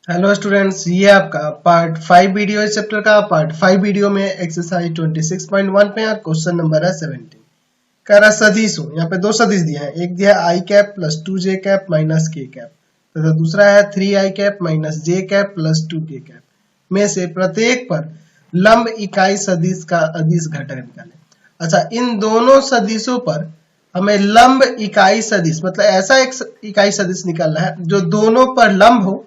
Hello students, ये आपका part 5 video इस चैप्टर का। पार्ट 5 वीडियो में एक्सरसाइज 26.1 पे और क्वेश्चन नंबर है 17। कह रहा सदिश हो, यहाँ पे दो सदिश दिया है। एक दिया है आई कैप प्लस 2 जे कैप माइनस के कैप तथा दूसरा है 3 आई कैप माइनस जे कैप प्लस 2 के कैप में से प्रत्येक पर लंब इकाई सदिश का अदिश घटक निकाले। अच्छा, इन दोनों सदिशों पर हमें लंब इकाई सदिश मतलब ऐसा एक इकाई सदिश निकालना है जो दोनों पर लंब हो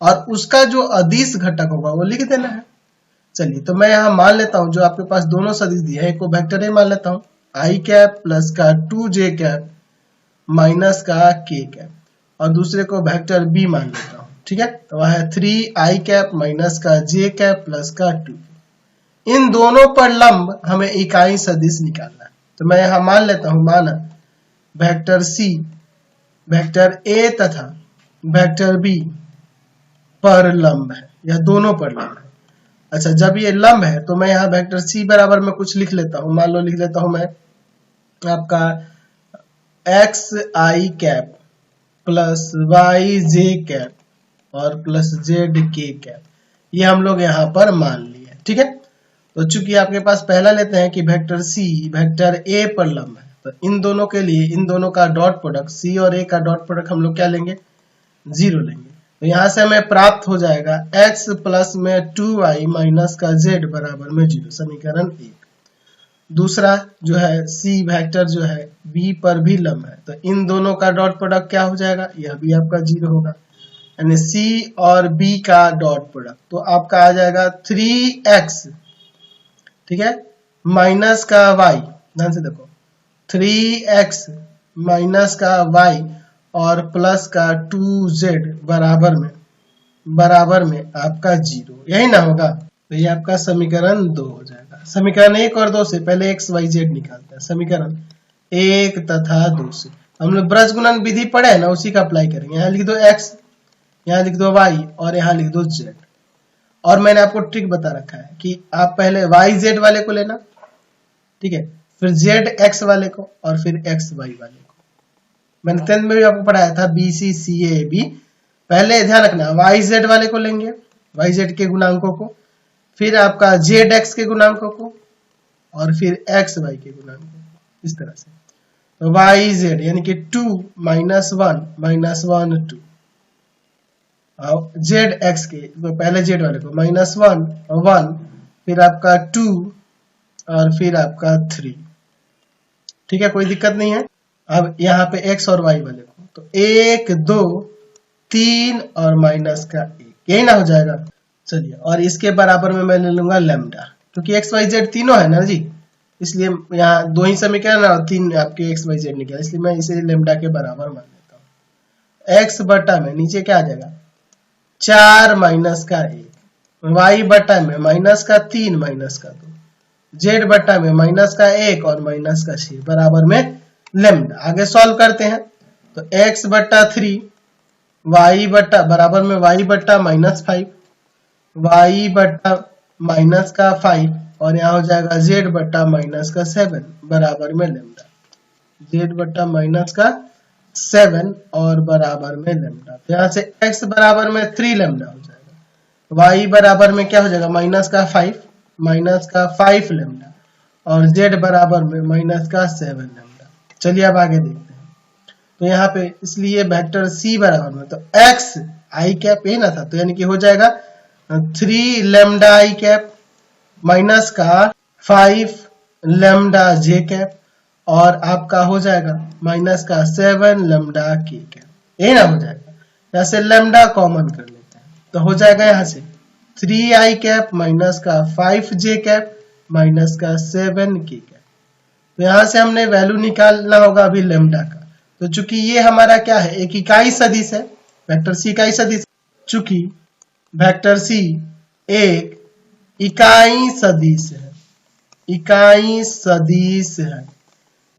और उसका जो अदिश घटक होगा वो लिख देना है। चलिए, तो मैं यहाँ मान लेता हूँ जो आपके पास दोनों सदिश दिए हैं, एक को वेक्टर ए मान लेता हूँ, आई कैप प्लस का 2 जे कैप माइनस का के कैप, और दूसरे को वेक्टर बी मान लेता हूँ। ठीक है, तो वह है 3 आई कैप माइनस का जे कैप प्लस का 2। इन दोनों पर लंब हमें इकाई सदिश निकालना है। तो मैं यहाँ मान लेता हूँ, माना वेक्टर सी, वेक्टर ए तथा वेक्टर बी पर लंब है, या दोनों पर लंब है। अच्छा, जब ये लंब है तो मैं यहाँ वेक्टर सी बराबर में कुछ लिख लेता हूँ। मान लो लिख लेता हूँ मैं आपका एक्स आई कैप प्लस वाई जे कैप और प्लस जेड के कैप, ये हम लोग यहाँ पर मान लिए। ठीक है, तो चूंकि आपके पास पहला लेते हैं कि वेक्टर सी वेक्टर ए पर लंब है, तो इन दोनों के लिए इन दोनों का डॉट प्रोडक्ट, सी और ए का डॉट प्रोडक्ट हम लोग क्या लेंगे, 0 लेंगे। तो यहाँ से हमें प्राप्त हो जाएगा x प्लस में 2y माइनस का z बराबर में 0, समीकरण 1। दूसरा जो है c वेक्टर जो है b पर भी लंब है, तो इन दोनों का डॉट प्रोडक्ट क्या हो जाएगा, यह भी आपका 0 होगा। यानी c और b का डॉट प्रोडक्ट तो आपका आ जाएगा 3x, ठीक है, माइनस का y, ध्यान से देखो 3x माइनस का y और प्लस का 2z बराबर में आपका 0, यही ना होगा। तो ये आपका समीकरण 2 हो जाएगा। समीकरण 1 और 2 से पहले x y z निकालते हैं। समीकरण 1 तथा 2 से हम लोग ब्रज गुणन विधि पढ़े हैं ना, उसी का अप्लाई करेंगे। यहाँ लिख दो x, यहाँ लिख दो y और यहाँ लिख दो z। और मैंने आपको ट्रिक बता रखा है कि आप पहले y z वाले को लेना, ठीक है, फिर z x वाले को और फिर x y वाले को। मैंने 10th में भी आपको पढ़ाया था BCCAB। पहले ध्यान रखना वाई जेड वाले को लेंगे, वाई जेड के गुणांकों को, फिर आपका जेड एक्स के गुणांकों को, और फिर एक्स वाई के गुणांकों को, इस तरह से। तो वाई जेड यानी कि 2 माइनस 1 माइनस 1 2, और जेड एक्स के तो पहले जेड वाले को माइनस 1 1, फिर आपका 2 और फिर आपका 3। ठीक है, कोई दिक्कत नहीं है। अब यहाँ पे x और y वाले को तो 1 2 3 और माइनस का 1, यही ना हो जाएगा। चलिए, और इसके बराबर में मैं ले लूंगा लेमडा, क्योंकि x y z तीनों है ना जी, इसलिए यहाँ 2 ही समीकरण और 3 आपके x y z निकला, इसलिए मैं इसे लेमडा के बराबर मान लेता हूँ। x बटा में नीचे क्या आ जाएगा 4 माइनस का 1, y बटा में माइनस का 3 माइनस का 2, z बटा में माइनस का 1 और माइनस का 6 बराबर में लेमडा। आगे सॉल्व करते हैं तो x बटा 3 y बटा बराबर में y बटा माइनस 5, y बटा माइनस का 5 और यहाँ हो जाएगा z बटा माइनस का 7 बराबर में लेमडा, z बटा माइनस का 7 और बराबर में लेमडा। तो यहाँ से x बराबर में 3 लेमडा हो जाएगा, y बराबर में क्या हो जाएगा माइनस का 5 लेमडा, और z बराबर में माइनस का 7 लेमडा। चलिए अब आगे देखते हैं। तो यहाँ पे इसलिए वेक्टर सी बराबर में तो x आई कैप ये ना था, तो यानी कि हो जाएगा 3 लेमडा आई कैप माइनस का 5 लेमडा जे कैप, और आपका हो जाएगा माइनस का 7 लेमडा के कैप, यही ना हो जाएगा। यहाँ से लेमडा कॉमन कर लेते हैं तो हो जाएगा यहाँ से 3 आई कैप माइनस का 5 जे कैप माइनस का 7 के कैप। तो यहाँ से हमने वैल्यू निकालना होगा अभी लेमडा का। तो चूंकि ये हमारा क्या है, एक इकाई सदिश है, वेक्टर सी इकाई सदिश, चूंकि वेक्टर सी एक इकाई सदिश है, इकाई सदिश है,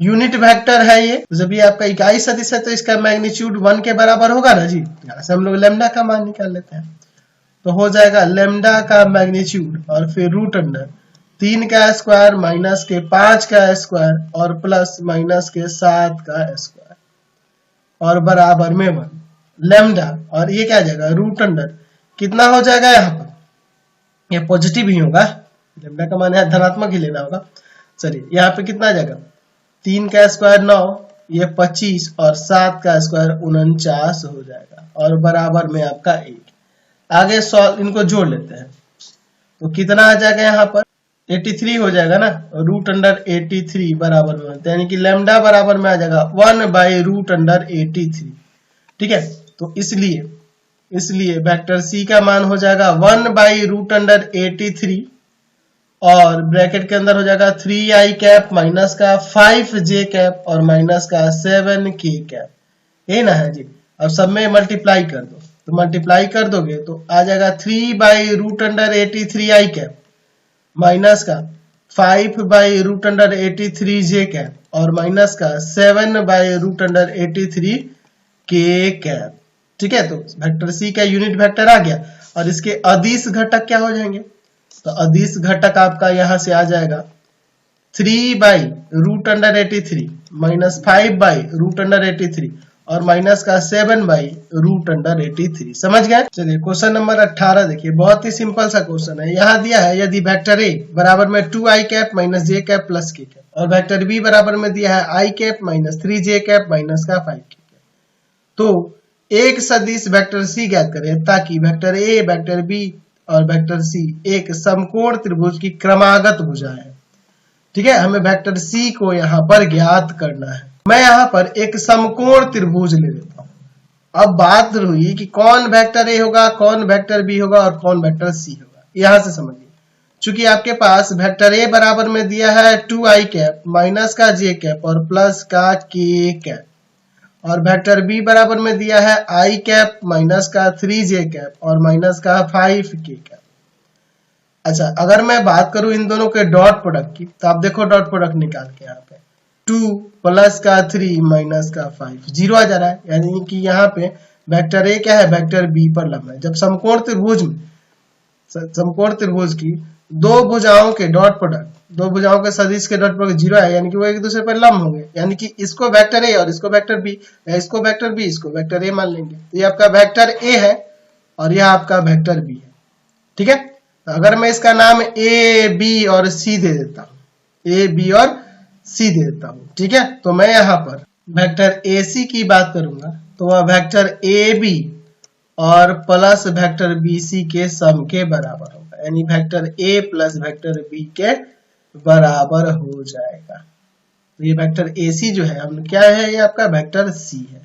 यूनिट वेक्टर है ये। तो जब ये आपका इकाई सदिश है तो इसका मैग्नीट्यूड 1 के बराबर होगा ना जी। यहाँ से हम लोग लेमडा का मान निकाल लेते हैं, तो हो जाएगा लेमडा का मैग्नीट्यूड और फिर रूट अंडर 3 का स्क्वायर माइनस के 5 का स्क्वायर और प्लस माइनस के 7 का स्क्वायर और बराबर में 1 लेमडा, और ये क्या आ जाएगा रूट अंडर कितना हो जाएगा यहाँ पर, ये पॉजिटिव ही होगा, लैम्डा का मान यहाँ धनात्मक ही लेना होगा। चलिए यहाँ पे कितना आ जाएगा, 3 का स्क्वायर 9, ये 25 और 7 का स्क्वायर 49 हो जाएगा और बराबर में आपका 1। आगे सॉल्व इनको जोड़ लेते हैं तो कितना आ जाएगा यहाँ पर 83 हो जाएगा ना, रूट अंडर 83 बराबर में, यानी कि लैम्डा बराबर में आ जाएगा 1/√83। ठीक है, तो इसलिए वेक्टर सी का मान हो जाएगा 1/√83 और ब्रैकेट के अंदर हो जाएगा 3i कैप माइनस का 5j कैप और माइनस का 7k कैप, यही ना है जी। अब सब में मल्टीप्लाई कर दो, तो मल्टीप्लाई कर दोगे तो आ जाएगा 3/√83i कैप माइनस का 5/√83j कैप और माइनस का 7/√83k कैप। ठीक है, तो वेक्टर सी का यूनिट वेक्टर आ गया और इसके अदिश घटक क्या हो जाएंगे, तो अदिश घटक आपका यहां से आ जाएगा 3/√83 माइनस 5/√83 और माइनस का 7/√83। समझ गए। चलिए क्वेश्चन नंबर 18 देखिए, बहुत ही सिंपल सा क्वेश्चन है। यहाँ दिया है यदि वेक्टर ए बराबर में 2i cap minus j cap plus k cap और वेक्टर बी बराबर में दिया है i cap minus 3j cap minus का 5k कैप, तो एक सदिश वेक्टर सी ज्ञात करें ताकि वेक्टर ए, वेक्टर बी और वेक्टर सी एक समकोण त्रिभुज की क्रमागत भुजा है। ठीक है, हमें वेक्टर सी को यहाँ पर ज्ञात करना है। मैं यहाँ पर एक समकोण त्रिभुज ले लेता हूँ। अब बात हुई कि कौन वेक्टर ए होगा, कौन वेक्टर बी होगा और कौन वेक्टर सी होगा, यहां से समझिए। चूंकि आपके पास वेक्टर ए बराबर में दिया है 2i कैप माइनस का j कैप और प्लस का k कैप और वेक्टर बी बराबर में दिया है i कैप माइनस का 3j कैप और माइनस का 5k कैप। अच्छा, अगर मैं बात करूं इन दोनों के डॉट प्रोडक्ट की, तो आप देखो डॉट प्रोडक्ट निकाल के यहाँ पे 2 प्लस का 3 माइनस का 5 जीरो आ जा रहा है, यानी कि यहाँ पे वेक्टर ए क्या है, वेक्टर बी पर लंब है। जब समकोण त्रिभुज की दो भुजाओं के डॉट प्रोडक्ट, दो भुजाओं के सदिश के डॉट प्रोडक्ट जीरो है, यानी कि वो एक दूसरे पर लंब होंगे, यानी कि इसको वेक्टर ए और इसको वेक्टर बी, या इसको वेक्टर बी इसको वेक्टर ए मान लेंगे। तो ये आपका वेक्टर ए है और यह आपका वेक्टर बी है। ठीक है, तो अगर मैं इसका नाम ए बी और सी दे देता हूं, ए बी और सी दे देता हूं, ठीक है, तो मैं यहाँ पर वेक्टर ए सी की बात करूंगा तो वह वेक्टर ए बी और प्लस वेक्टर बी सी के सम के बराबर होगा, यानी vector A plus vector B के बराबर हो जाएगा। तो ये वेक्टर ए सी जो है हम क्या है, ये आपका वेक्टर सी है।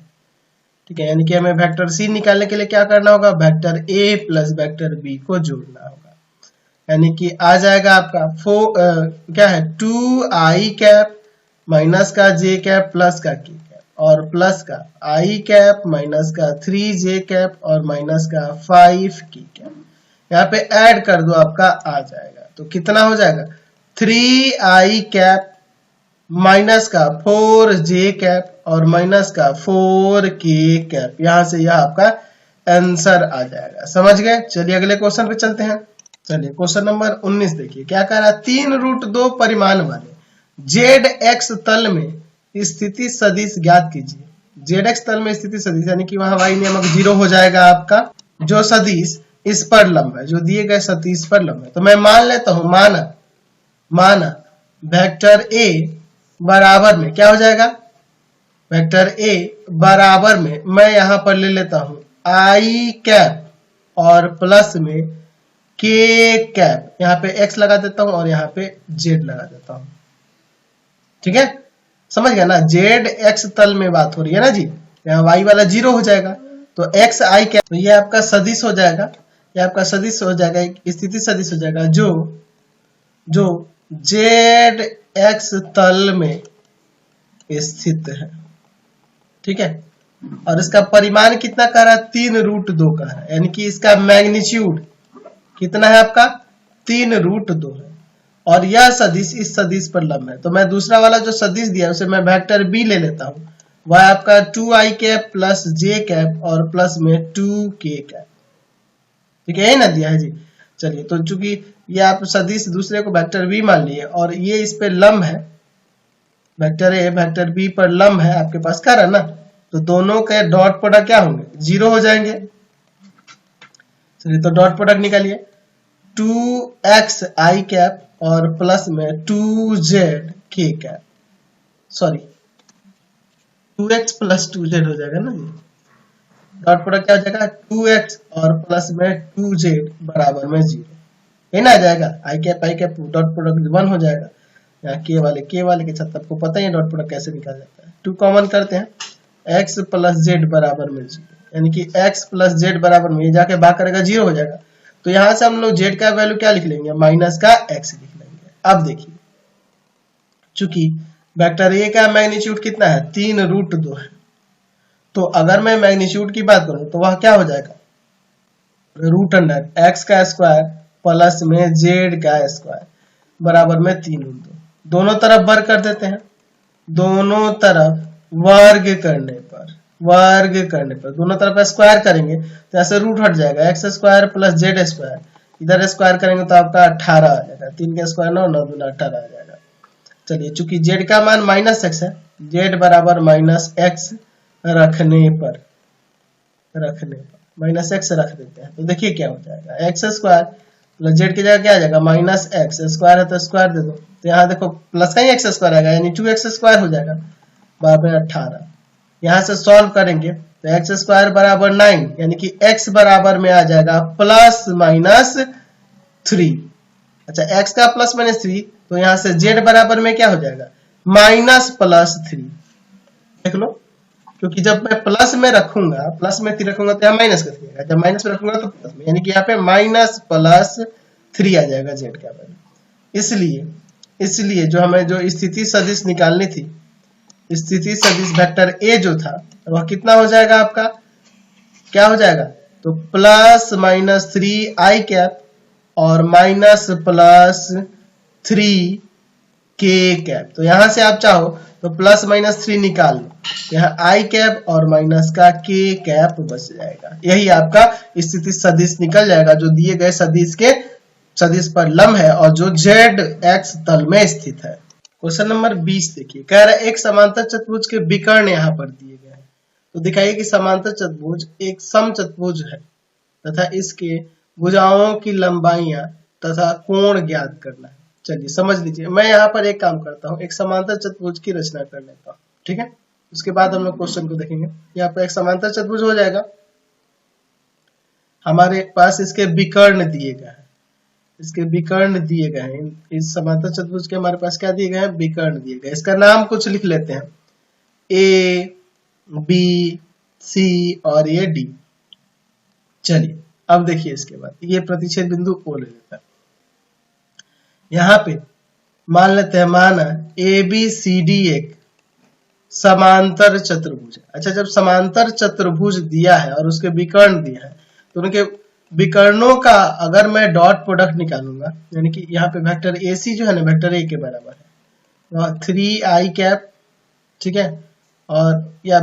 ठीक है, यानी कि हमें वेक्टर सी निकालने के लिए क्या करना होगा, vector A plus vector B को जोड़ना होगा, यानी कि आ जाएगा आपका क्या है 2i कैप माइनस का j कैप प्लस का k कैप और प्लस का i कैप माइनस का 3j कैप और माइनस का 5k कैप। यहाँ पे ऐड कर दो, आपका आ जाएगा। तो कितना हो जाएगा 3i कैप माइनस का 4j कैप और माइनस का 4k कैप। यहां से यह आपका आंसर आ जाएगा। समझ गए। चलिए अगले क्वेश्चन पे चलते हैं। चलिए क्वेश्चन नंबर 19 देखिए, क्या कह रहा है, 3√2 परिमाण वाले zx तल में स्थिति सदिश ज्ञात कीजिए। zx तल में स्थिति सदिश यानी कि वहां y नियमक 0 हो जाएगा आपका, जो सदिश इस पर लंब है, जो दिए गए सदिश पर लंब है। तो मैं मान लेता हूं, माना वेक्टर a बराबर में क्या हो जाएगा, वेक्टर a बराबर में मैं यहां पर ले लेता हूं i कैप और प्लस में k कैप, यहाँ पे x लगा देता हूं और यहाँ पे z लगा देता हूं। ठीक है, समझ गया ना, z x तल में बात हो रही है ना जी, यहाँ y वाला 0 हो जाएगा तो x i कैप, तो ये आपका सदिश हो जाएगा, ये आपका सदिश हो जाएगा, एक स्थिति सदिश हो जाएगा जो z x तल में स्थित है। ठीक है, और इसका परिमाण कितना कर रहा है, 3√2 का है, यानी कि इसका मैग्नीट्यूड कितना है आपका 3√2 है और यह सदिश इस सदिश पर लंब है। तो मैं दूसरा वाला जो सदिश दिया उसे मैं वेक्टर बी ले लेता हूं, वह आपका 2i cap plus j cap और प्लस में 2k कैप। ठीक है, यही ना दिया है जी। चलिए, तो चूंकि ये आप सदिश दूसरे को वेक्टर बी मान लिए और ये इस पे लंब है, वेक्टर ए वेक्टर बी पर लंब है आपके पास, कर है ना, तो दोनों के डॉट प्रोडक्ट क्या होंगे, 0 हो जाएंगे। चलिए तो डॉट प्रोडक्ट निकालिए, 2x आई कैप और प्लस में 2z k cap, sorry 2x plus 2z हो जाएगा ना ये। डॉट प्रोडक्ट क्या हो जाएगा, 2x और प्लस में 2z बराबर में 0, ये ना आ जाएगा। आई कैप डॉट प्रोडक्ट 1 हो जाएगा। यहाँ के वाले के साथ आपको पता ही है डॉट प्रोडक्ट कैसे निकाला जाता है। 2 कॉमन करते हैं, x प्लस जेड बराबर में 0, यानी कि x प्लस जेड बराबर में, ये जाके भाग करेगा 0 हो जाएगा। तो यहाँ से हम लोग z का वैल्यू क्या लिख लेंगे, माइनस का x लिख लेंगे। अब देखिए, चूंकि वेक्टर a का मैग्नीट्यूड कितना है, 3√2 है, तो अगर मैं मैग्नीट्यूड की बात करूं तो वह क्या हो जाएगा, √x का स्क्वायर प्लस में z का स्क्वायर बराबर में 3√2। दोनों तरफ वर्ग कर देते हैं, दोनों तरफ वर्ग करने पर दोनों तरफ स्क्वायर करेंगे तो ऐसे रूट हट जाएगा, x square plus Z square, इधर स्क्वायर करेंगे तो आपका 18 आ जाएगा, 3 का स्क्वायर 9, 9 दूना 18 आ जाएगा। चलिए चूंकि z का मान माइनस x है, z बराबर माइनस x रखने पर माइनस x रख देते हैं, तो देखिए क्या हो जाएगा, x स्क्वायर प्लस जेड की जगह क्या आ जाएगा, माइनस एक्स स्क्वायर है तो स्क्वायर दे दो, तो यहाँ देखो प्लस का ही एक्स स्क्वायर आएगा, यानी 2x स्क्वायर हो जाएगा बराबर 18। यहाँ से सॉल्व करेंगे तो एक्स स्क्वायर बराबर 9, यानी कि x बराबर में आ जाएगा प्लस माइनस 3। अच्छा, x का प्लस माइनस 3, तो यहाँ से z बराबर में क्या हो जाएगा, माइनस प्लस 3। देख लो, क्योंकि जब मैं प्लस में रखूंगा, प्लस में 3 रखूंगा तो यहाँ माइनस का 3 आएगा, जब माइनस में रखूंगा तो प्लस में, यानी कि यहाँ पे माइनस प्लस 3 आ जाएगा z का वैल्यू। इसलिए जो हमें जो स्थिति सदिश निकालनी थी, स्थिति सदिश वेक्टर a जो था वह कितना हो जाएगा आपका, क्या हो जाएगा, तो प्लस माइनस 3 आई कैप और माइनस प्लस 3 k कैप। तो यहां से आप चाहो तो प्लस माइनस 3 निकाल लो, यहाँ आई कैप और माइनस का k कैप बच जाएगा। यही आपका स्थिति सदिश निकल जाएगा, जो दिए गए सदिश पर लंब है और जो z x तल में स्थित है। क्वेश्चन नंबर 20 देखिए, कह रहा है एक समांतर चतुर्भुज के विकर्ण यहाँ पर दिए गए हैं, तो दिखाइए कि समांतर चतुर्भुज एक समचतुर्भुज है तथा इसके भुजाओं की लंबाइयां तथा कोण ज्ञात करना है। चलिए समझ लीजिए, मैं यहाँ पर एक काम करता हूँ, एक समांतर चतुर्भुज की रचना कर लेता हूँ, ठीक है, उसके बाद हम लोग क्वेश्चन को देखेंगे। यहाँ पर एक समांतर चतुर्भुज हो जाएगा, हमारे पास इसके विकर्ण दिए गए हैं, इस समांतर चतुर्भुज के हमारे पास क्या दिए गए हैं, विकर्ण दिए गए। इसका नाम कुछ लिख लेते हैं, ए बी सी और ये डी। चलिए अब देखिए, इसके बाद ये प्रतिच्छेद बिंदु ओ ले लेता है। यहाँ पे मान लेते हैं, माना ए बी सी डी एक समांतर चतुर्भुज है। अच्छा, जब समांतर चतुर्भुज दिया है और उसके विकर्ण दिया है, तो उनके विकर्णों का अगर मैं डॉट प्रोडक्ट निकालूंगा, यानी कि यहाँ पे वेक्टर AC जो है ना, वेक्टर A के बराबर है, 3 आई कैप, ठीक है, और या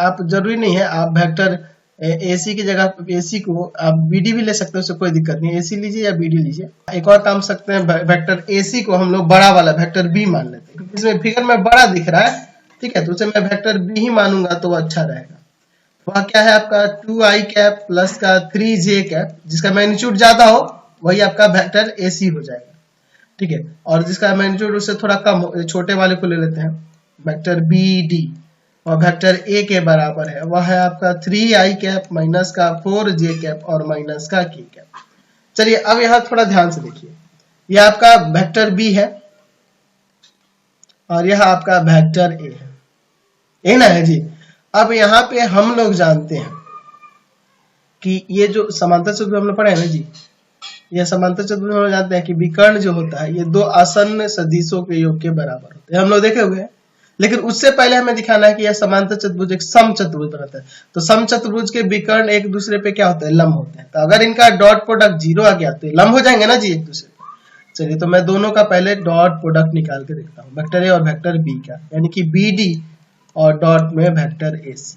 आप जरूरी नहीं है, आप वेक्टर AC की जगह AC को आप BD भी ले सकते हो, उससे कोई दिक्कत नहीं है, AC लीजिए या BD लीजिए। एक और काम सकते हैं, वेक्टर AC को हम लोग बड़ा वाला वेक्टर B मान लेते हैं, क्योंकि इसमें फिगर में बड़ा दिख रहा है, ठीक है, तो उसे मैं वेक्टर B ही मानूंगा तो वो अच्छा रहेगा। वह क्या है आपका 2 आई कैप प्लस का 3 जे कैप, जिसका मैग्नीट्यूड ज्यादा हो वही आपका वेक्टर AC हो जाएगा, ठीक है, और जिसका मैग्नीट्यूड उससे थोड़ा कम हो, छोटे वाले को ले लेते हैं, वेक्टर BD, और वेक्टर A के बराबर है, वह है आपका 3 आई कैप माइनस का 4 जे कैप और माइनस का k कैप। चलिए अब यहाँ थोड़ा ध्यान से देखिए, यह आपका वेक्टर B है और यह आपका वेक्टर A है, ये ना है जी। अब यहाँ पे हम लोग जानते हैं कि ये जो समांतर चतुर्भुज हम लोग पढ़े हैं ना जी, ये समांतर चतुर्भुज हम लोग जानते हैं कि विकर्ण जो होता है ये दो आसन्न सदिशों के योग के बराबर होते हैं, हम लोग देखे हुए हैं। लेकिन उससे पहले हमें दिखाना है कि यह समांतर चतुर्भुज एक समचतुर्भुज बनाता है, तो समचतुर्भुज के विकर्ण एक दूसरे पे क्या होते हैं, लंब होते हैं। तो अगर इनका डॉट प्रोडक्ट 0 आ गया तो लंब हो जाएंगे ना जी एक दूसरे पे। चलिए तो मैं दोनों का पहले डॉट प्रोडक्ट निकाल के देखता हूँ, वेक्टर A और वेक्टर B का, यानी कि BD और डॉट में वेक्टर AC,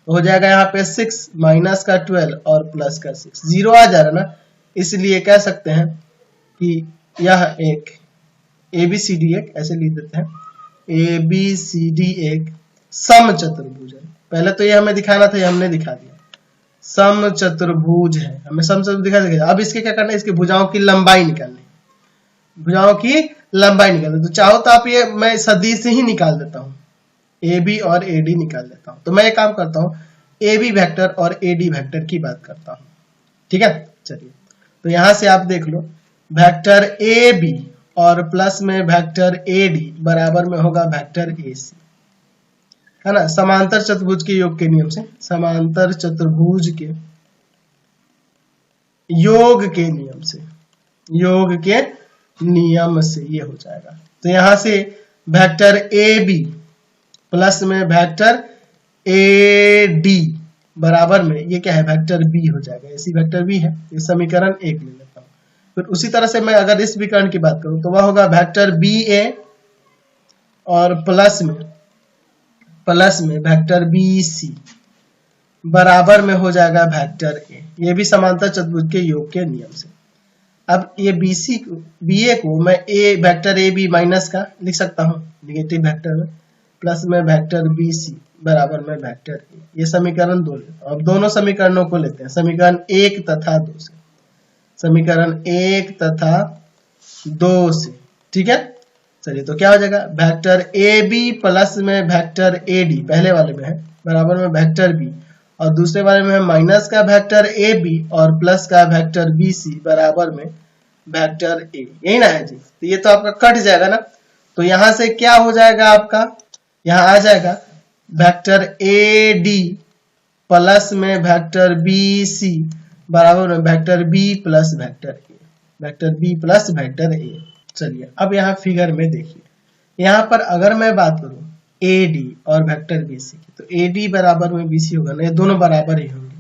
तो हो जाएगा यहाँ पे 6 माइनस का 12 और प्लस का 6, 0 आ जा रहा ना, इसलिए कह सकते हैं कि यह एक ABCD एक, ऐसे लिख देते हैं, ABCD एक समचतुर्भुज है। पहले तो ये हमें दिखाना था, ये हमने दिखा दिया, समचतुर्भुज है, हमें समचतुर्भुज दिखाई देगा। अब इसके क्या करना है, इसकी भुजाओं की लंबाई निकालनी, भुजाओं की लंबाई निकालनी। तो चाहो तो आप ये मैं सदिश ही निकाल देता हूँ, ए बी और ए डी निकाल देता हूँ। तो मैं एक काम करता हूँ, ए बी वेक्टर और ए डी वेक्टर की बात करता हूँ, ठीक है। चलिए तो यहां से आप देख लो, वेक्टर ए बी और प्लस में वेक्टर ए डी बराबर में होगा वेक्टर ए सी, है ना। समांतर चतुर्भुज के योग के नियम से, समांतर चतुर्भुज के योग के नियम से, योग के नियम से ये हो जाएगा। तो यहां से वेक्टर ए बी प्लस में वेक्टर ए डी बराबर में ये क्या है, वेक्टर बी हो जाएगा। इसी वेक्टर बी है, ये समीकरण 1 ले लेता हूं। फिर उसी तरह से मैं अगर इस विकर्ण की बात करूं तो वह होगा वेक्टर बी ए और प्लस में वेक्टर बी सी बराबर में हो जाएगा वेक्टर ए। ये भी समांतर चतुर्भुज के योग के नियम से। अब ये बीसी को, बी ए को मैं ए वेक्टर ए बी माइनस का लिख सकता हूँ निगेटिव वेक्टर में, प्लस में वेक्टर बी सी बराबर में वेक्टर ए। ये समीकरण 2 लेते हैं। अब दोनों समीकरणों को लेते हैं, समीकरण 1 तथा 2 से, समीकरण 1 तथा 2 से, ठीक है। चलिए तो क्या हो जाएगा, वेक्टर ए बी प्लस में वेक्टर ए डी पहले वाले में है बराबर में वेक्टर बी, और दूसरे वाले में है माइनस का वेक्टर ए बी और प्लस का वेक्टर बी सी बराबर में वेक्टर ए। यही ना है जी। तो ये तो आपका कट जाएगा ना। तो यहां से क्या हो जाएगा आपका, यहां आ जाएगा वेक्टर ए डी प्लस में वेक्टर बी सी बराबर में vector B plus vector A, vector B plus vector A. चलिए अब यहाँ फिगर में देखिए, यहाँ पर अगर मैं बात करूं ए डी और वेक्टर बी सी की, तो ए डी बराबर में बी सी होगा ना, ये दोनों बराबर ही होंगे।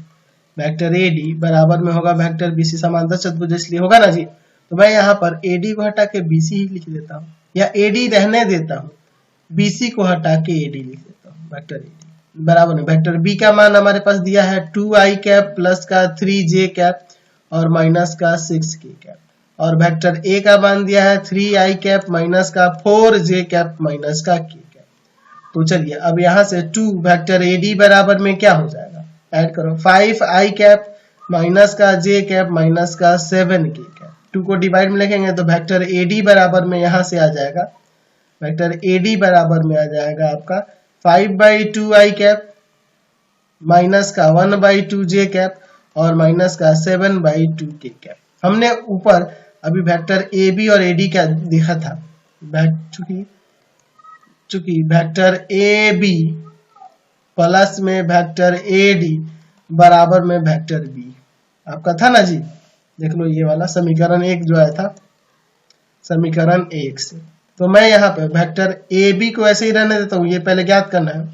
वेक्टर ए डी बराबर में होगा वेक्टर बी सी, समांतर चतुर्भुज इसलिए होगा ना जी। तो मैं यहाँ पर ए डी को हटा के बी सी ही लिख देता हूँ, या ए डी रहने देता हूँ, बीसी को हटा के एडी लिख देता हूँ, वेक्टर एडी बराबर में वेक्टर बी का मान हमारे पास दिया है 2i कैप प्लस का 3j कैप और माइनस का 6k कैप, और वेक्टर ए का मान दिया है 3i कैप माइनस का 4j कैप माइनस का k कैप। तो चलिए अब यहाँ से 2 वेक्टर एडी बराबर में क्या हो जाएगा, ऐड करो 5i कैप माइनस का j कैप माइनस का 7k कैप। 2 को डिवाइड में लिखेंगे तो वेक्टर एडी बराबर में यहाँ से आ जाएगा, वेक्टर एडी बराबर में आ जाएगा आपका 5/2i कैप माइनस का 1/2j कैप और माइनस का 7/2k कैप। हमने ऊपर अभी वेक्टर ए बी और एडी का देखा था, चूंकि वेक्टर ए बी प्लस में वेक्टर ए डी बराबर में वेक्टर बी आपका था ना जी। देख लो ये वाला समीकरण 1 जो आया था समीकरण 1 से। तो मैं यहाँ पे वेक्टर ए बी को ऐसे ही रहने देता हूँ, ये पहले ज्ञात करना है।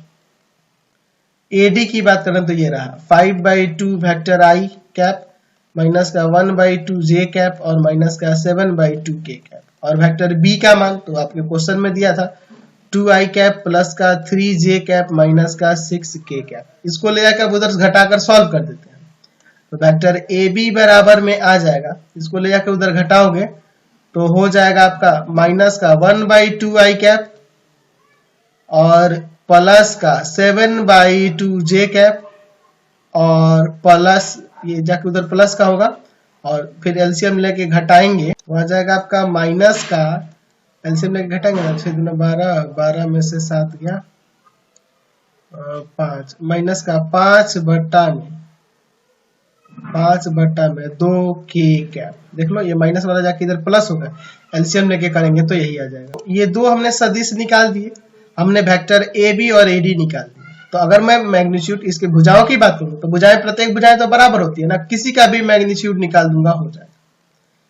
ए डी की बात करें तो ये रहा 5/2 वेक्टर आई कैप माइनस का 1/2j कैप और माइनस का 7/2k कैप, और वेक्टर बी का मान तो आपके क्वेश्चन में दिया था 2i कैप प्लस का 3j कैप माइनस का 6k कैप। इसको ले जाकर उधर घटाकर सॉल्व कर देते हैं। तो वेक्टर ए बी बराबर में आ जाएगा, इसको ले जाकर उधर घटाओगे तो हो जाएगा आपका माइनस का 1/2i कैप और प्लस का 7/2j कैप और प्लस ये जाके उधर प्लस का होगा, और फिर एलसीएम लेके घटाएंगे तो आ जाएगा आपका माइनस का, एलसीएम लेके घटाएंगे ना 6 दूना 12, 12 में से 7 गया 5, माइनस का 5/2 k कैप। देख लो ये माइनस वाला जाके इधर प्लस होगा, एलसीएम लेके करेंगे तो यही आ जाएगा। ये दो हमने सदिश निकाल दिए, हमने वेक्टर ए बी और ए डी निकाल दिए। तो अगर मैं मैग्नीट्यूड इसके भुजाओं की बात करूं तो भुजाएं प्रत्येक भुजाएं तो बराबर होती है ना, किसी का भी मैग्नीट्यूड निकाल दूंगा हो जाएगा,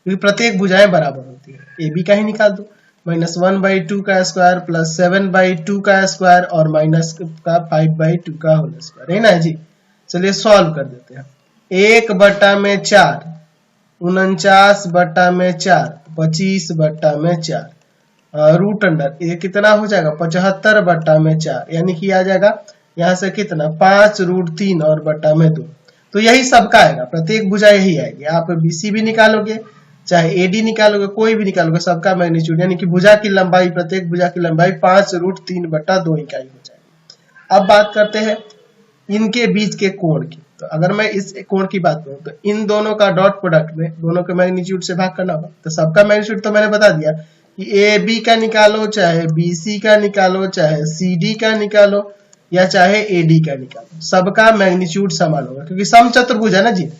क्योंकि प्रत्येक भुजाएं बराबर होती है। ए बी का ही निकाल दो, -1/2 का स्क्वायर प्लस 7/2 का स्क्वायर और माइनस का 5/2 का होल स्क्वायर, है ना जी। चलिए सॉल्व कर देते हैं। 1/4 49/4 25/4 रूट अंडर ये कितना हो जाएगा 75/4, यानी कि आ जाएगा यहाँ से कितना 5√3 और बटा में 2। तो यही सबका आएगा, प्रत्येक भुजा यही आएगी। आप बीसी भी निकालोगे चाहे एडी निकालोगे, कोई भी निकालोगे, सबका मैग्नीट्यूड यानी कि भुजा की लंबाई, प्रत्येक भुजा की लंबाई 5√3/2 इकाई हो जाएगी। अब बात करते हैं इनके बीच के कोण की। तो अगर मैं इस कोण की बात करूं तो इन दोनों का डॉट प्रोडक्ट में दोनों के मैग्नीट्यूड से भाग करना होगा। तो सबका मैग्नीट्यूड तो मैंने बता दिया कि ए बी का निकालो, चाहे बी सी का निकालो, चाहे सी डी का निकालो, या चाहे ए डी का निकालो, सबका मैग्नीट्यूड समान होगा क्योंकि समचतुर्भुज है ना जी।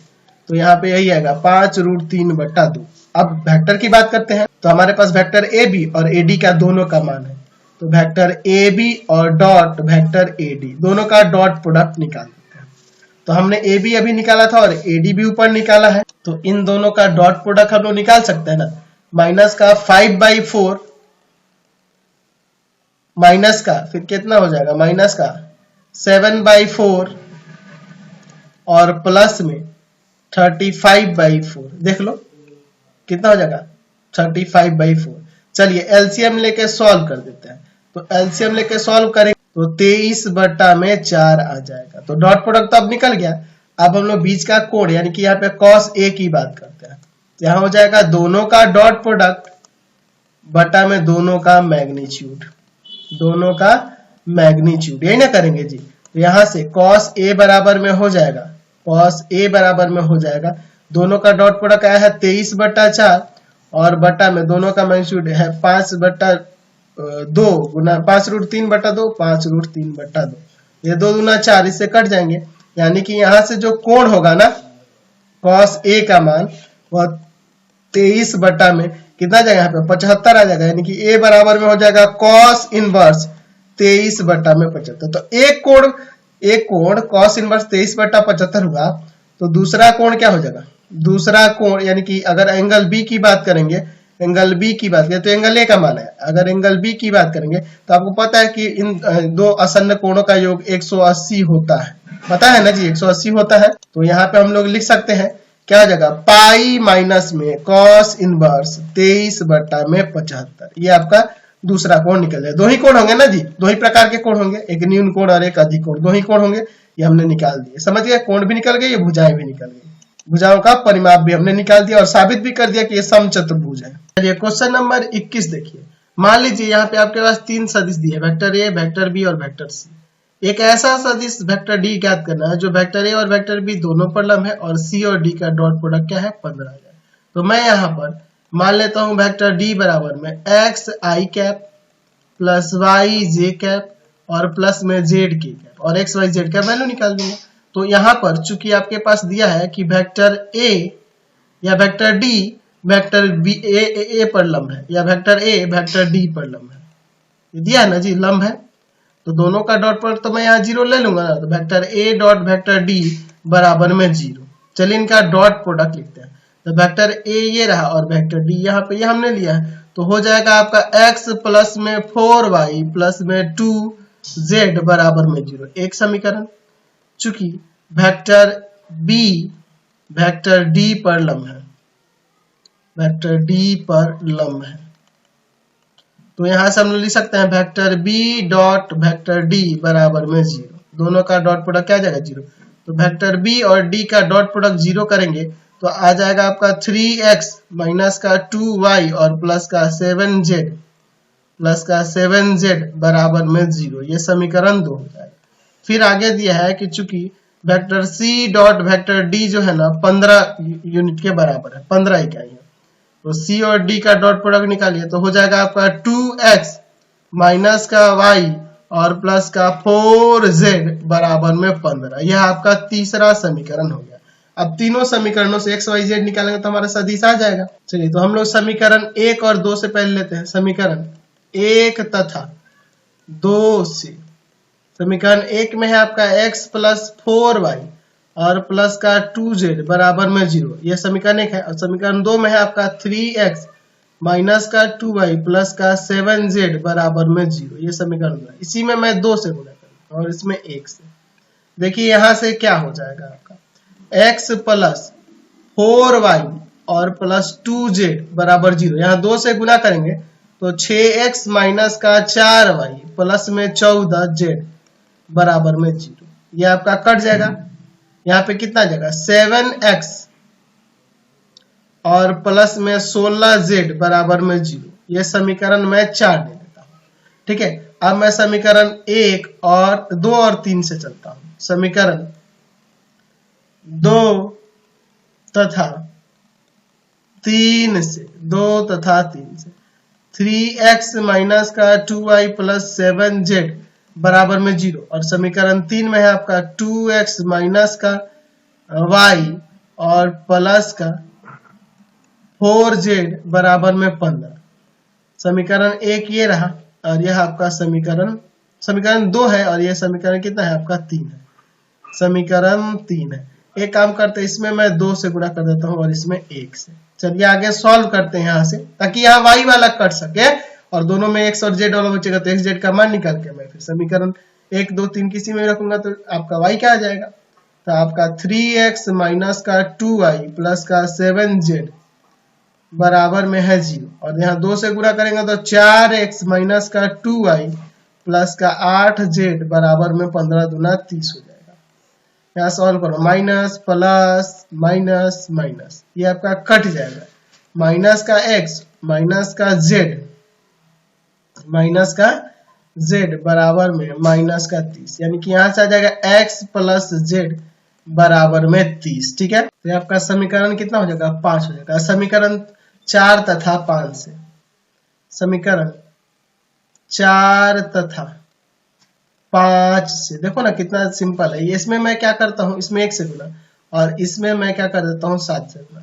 तो यहाँ पे यही आएगा 5√3/2। अब वेक्टर की बात करते हैं तो हमारे पास वेक्टर ए बी और ए डी का दोनों का मान है। तो वेक्टर ए बी और डॉट वेक्टर ए डी दोनों का डॉट प्रोडक्ट निकाल देते हैं। तो हमने ए बी अभी निकाला था और ए डी भी ऊपर निकाला है, तो इन दोनों का डॉट प्रोडक्ट हम लोग निकाल सकते हैं ना। माइनस का 5/4 माइनस का फिर कितना हो जाएगा, माइनस का 7/4 और प्लस में 35/4। देख लो कितना हो जाएगा 35/4। चलिए एलसीएम लेके सॉल्व कर देते हैं। तो एलसीएम लेके सॉल्व करेंगे तो 23/4 आ जाएगा। तो डॉट प्रोडक्ट तो अब निकल गया। अब हम लोग बीच का कोण यानी कि यहाँ पे cos A की बात करते हैं। तो यहाँ हो जाएगा दोनों का डॉट प्रोडक्ट बटा में दोनों का मैग्नीट्यूड, दोनों का मैग्नीट्यूड यही ना करेंगे जी। तो यहाँ से cos A बराबर में हो जाएगा, cos A बराबर में हो जाएगा, दोनों का डॉट प्रोडक्ट आया है 23/4 और बटा में दोनों का मैग्नीट्यूड है 5/2 गुना 5√3/2, 5√3/2। ये 2 दूना 4, इससे कट जाएंगे। यानी कि यहाँ से जो कोण होगा ना cos A का मान वह 23 बटा में कितना जाएगा, यहाँ पे 75 आ जाएगा। यानी कि A बराबर में हो जाएगा cos इनवर्स 23 बटा में 75। तो एक कोण cos इनवर्स 23/75 हुआ। तो दूसरा कोण क्या हो जाएगा, दूसरा कोण यानी कि अगर एंगल बी की बात करेंगे, एंगल बी की बात करें तो एंगल ए का मान है। अगर एंगल बी की बात करेंगे तो आपको पता है कि इन दो आसन्न कोणों का योग 180 होता है, पता है ना जी, 180 होता है। तो यहाँ पे हम लोग लिख सकते हैं क्या हो जाएगा, पाई माइनस में cos इनवर्स 23/75। ये आपका दूसरा कोण निकल जाए। दो ही कोण होंगे ना जी, दो ही प्रकार के कोण होंगे, एक न्यून कोण और एक अधिक कोण, दो ही कोण होंगे। ये हमने निकाल दिए, समझ गए, कोण भी निकल गए, ये भुजाएं भी निकल गई, भुजाओं का परिमाप भी हमने निकाल दिया और साबित भी कर दिया कि ये समचतुर्भुज है। चलिए क्वेश्चन नंबर 21 देखिए। मान लीजिए यहाँ पे आपके पास 3 सदिश दिए, वेक्टर ए, वेक्टर बी और वेक्टर सी। एक ऐसा सदिश वेक्टर डी ज्ञात करना है जो वेक्टर ए और वेक्टर बी दोनों पर लंब है और सी और डी का डॉट प्रोडक्ट क्या है 15 है। तो मैं यहाँ पर मान लेता हूँ वेक्टर डी बराबर में एक्स आई कैप प्लस वाई जे कैप और प्लस में जेड के कैप और एक्स वाई जेड का वैल्यू निकाल दूंगा। तो यहाँ पर चूंकि आपके पास दिया है कि वेक्टर ए या वेक्टर डी वेक्टर बी ए पर लंब है या वेक्टर ए वेक्टर डी पर लंब है, ये दिया है ना जी, लंब है। तो दोनों का डॉट प्रोडक्ट तो मैं यहाँ 0 ले लूंगा ना। तो vector A dot vector D बराबर में 0। चलिए इनका डॉट प्रोडक्ट लिखते हैं। तो वेक्टर ए ये रहा और वेक्टर डी यहाँ पे ये हमने लिया है। तो हो जाएगा आपका x प्लस में 4y प्लस में 2z बराबर में 0, एक समीकरण। चूंकि वेक्टर बी वेक्टर डी पर लंब है, वेक्टर डी पर लंब है, तो यहां से हम लोग लिख सकते हैं vector B dot vector D बराबर में 0। दोनों का डॉट प्रोडक्ट क्या आ जाएगा 0। तो वेक्टर बी और डी का डॉट प्रोडक्ट 0 करेंगे तो आ जाएगा आपका 3x माइनस का 2y और प्लस का 7z बराबर में 0। ये समीकरण 2 हो जाएगा। फिर आगे दिया है कि चूंकि vector C dot vector D जो है ना 15 यूनिट के बराबर है, 15 इकाई। तो सी और डी का डॉट प्रोडक्ट निकालिए तो हो जाएगा आपका 2x माइनस का y और प्लस का 4z बराबर में 15। यह आपका तीसरा समीकरण हो गया। अब तीनों समीकरणों से x y z निकालेंगे तो हमारा सदिश आ जाएगा। चलिए तो हम लोग समीकरण 1 और 2 से पहले लेते हैं। समीकरण 1 तथा 2 से, समीकरण 1 में है आपका x प्लस 4y और प्लस का 2z बराबर में 0, यह समीकरण 1 है। और समीकरण 2 में है आपका 3x माइनस का 2y प्लस का 7z बराबर में 0, यह समीकरण 2 है। इसी में मैं 2 से गुणा करूंगा और इसमें 1 से। देखिए यहां से क्या हो जाएगा आपका x प्लस 4y और प्लस 2z बराबर 0। यहाँ 2 से गुणा करेंगे तो 6x माइनस का 4y प्लस में 14z बराबर में 0, यह आपका कट जाएगा। यहाँ पे कितना जाएगा 7x और प्लस में 16z बराबर में 0। यह समीकरण मैं 4 दे देता हूँ। ठीक है, अब मैं समीकरण 1 और 2 और 3 से चलता हूँ। समीकरण 2 तथा 3 से 2 तथा 3 से 3x माइनस का 2y प्लस 7z बराबर में 0 और समीकरण 3 में है आपका 2x माइनस का y और प्लस का 4z बराबर में 15। समीकरण 1 ये रहा और यह आपका समीकरण 2 है और यह समीकरण कितना है आपका 3 है। समीकरण 3 है। एक काम करते हैं, इसमें मैं 2 से गुणा कर देता हूं और इसमें 1 से। चलिए आगे सॉल्व करते हैं यहाँ से, ताकि यहाँ y वाला कट सके और दोनों में x और z वाला बचेगा, तो x z का मान निकाल के मैं फिर समीकरण 1 2 3 किसी में रखूंगा तो आपका y क्या आ जाएगा। तो आपका 3x माइनस का 2y प्लस का 7z बराबर में है 0 और यहाँ 2 से गुणा करेंगे तो 4x माइनस का 2y प्लस का 8z बराबर में 15 दूना 30 हो जाएगा। यहाँ सॉल्व करो, माइनस प्लस माइनस माइनस, ये आपका कट जाएगा। माइनस का x माइनस का z बराबर में माइनस का 30, यानी कि यहाँ से आ जाएगा x प्लस z बराबर में 30। ठीक है, तो आपका समीकरण कितना हो जाएगा 5 हो जाएगा। समीकरण 4 तथा 5 से, समीकरण 4 तथा 5 से देखो ना कितना सिंपल है। इसमें मैं क्या करता हूँ, इसमें 1 से गुना और इसमें मैं क्या कर देता हूँ 7 से गुना,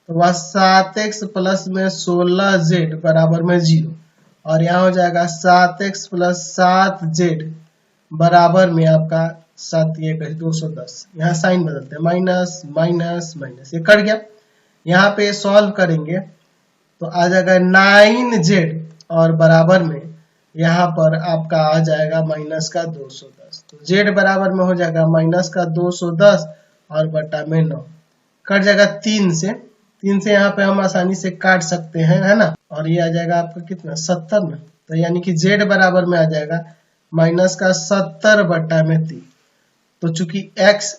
तो वह 7x प्लस में 16z बराबर में 0 और यहाँ हो जाएगा 7x प्लस 7z बराबर में आपका 7 ये 210। यहाँ साइन बदलते हैं, माइनस माइनस माइनस, ये कट गया। यहाँ पे सॉल्व करेंगे तो आ जाएगा 9z और बराबर में यहाँ पर आपका आ जाएगा माइनस का 210। तो z बराबर में हो जाएगा माइनस का 210 और बटा में 9, कट जाएगा 3 से। यहाँ पे हम आसानी से काट सकते हैं, है ना। और ये आ जाएगा आपका कितना 70 ना, तो यानी कि z बराबर में आ जाएगा माइनस का 70 बटा में 3। तो चूंकि x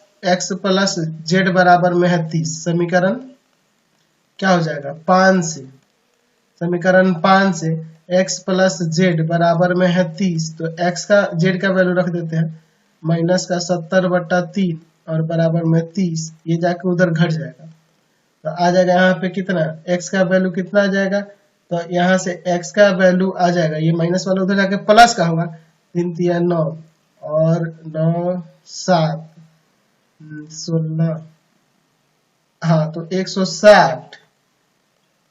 प्लस z बराबर में है 30, समीकरण क्या हो जाएगा 5 से, समीकरण 5 से x प्लस z बराबर में है 30, तो x का z का वैल्यू रख देते हैं माइनस का 70 बटा 3 और बराबर में 30, ये जाके उधर घट जाएगा तो आ जाएगा यहाँ पे कितना x का वैल्यू कितना आ जाएगा। तो यहाँ से x का वैल्यू आ जाएगा, ये माइनस वाला उधर जाके प्लस का होगा, 3 3 9 और 9 7 16, हाँ तो 160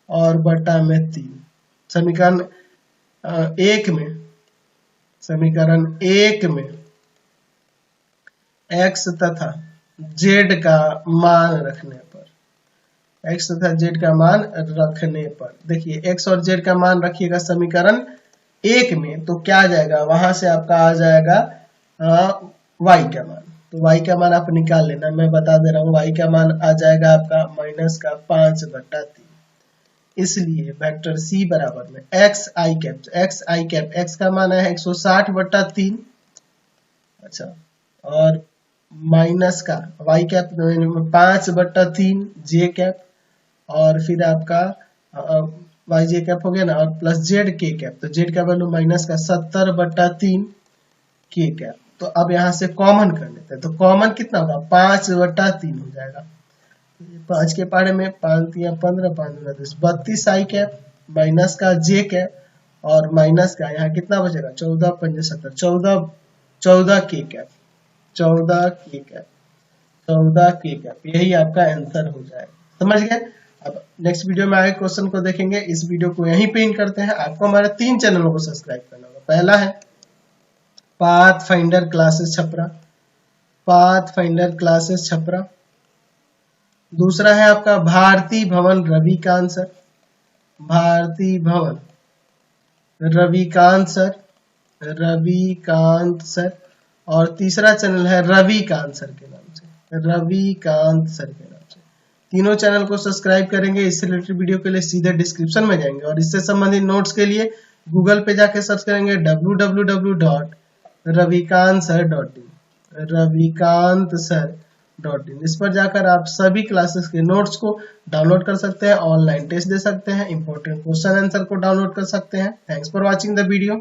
और बटा में 3। समीकरण 1 में x तथा z का मान रखने पर, देखिए x और z का मान रखिएगा समीकरण 1 में, तो क्या आ जाएगा वहां से आपका आ जाएगा y का मान। तो y का मान आप निकाल लेना, मैं बता दे रहा हूँ y का मान आ जाएगा आपका माइनस का 5 बटा 3। इसलिए वेक्टर c बराबर में x i कैप, x का मान है 160 बटा 3, अच्छा, और माइनस का y कैप 5 बटा 3 j कैप और फिर आपका y j कैप हो गया ना, और प्लस z k कैप, तो z का वैल्यू माइनस का 70 बटा 3 k कैप। तो अब यहाँ से कॉमन कर लेते हैं, तो कॉमन कितना होगा 5 बटा 3 हो जाएगा। 5 के पारे में 5 3 15 5 10 32 i कैप माइनस का j कैप और माइनस का यहाँ कितना बचेगा 14 5 70 14 k कैप, 14 k कैप, यही आपका आंसर हो जाएगा। समझ गए। अब नेक्स्ट वीडियो में आगे क्वेश्चन को देखेंगे। इस वीडियो को यहीं पे इन करते हैं। आपको हमारे 3 चैनलों को सब्सक्राइब करना होगा। पहला है पाथफाइंडर क्लासेस छपरा, दूसरा है आपका भारती भवन रविकांत सर, और तीसरा चैनल है रविकांत सर के नाम से। तीनों चैनल को सब्सक्राइब करेंगे। इससे रिलेटेड वीडियो के लिए सीधे डिस्क्रिप्शन में जाएंगे और इससे संबंधित नोट्स के लिए गूगल पे जाके सर्च करेंगे www.ravikantsir.in। इस पर जाकर आप सभी क्लासेस के नोट्स को डाउनलोड कर सकते हैं, ऑनलाइन टेस्ट दे सकते हैं, इंपॉर्टेंट क्वेश्चन आंसर को डाउनलोड कर सकते हैं। Thanks for watching the video.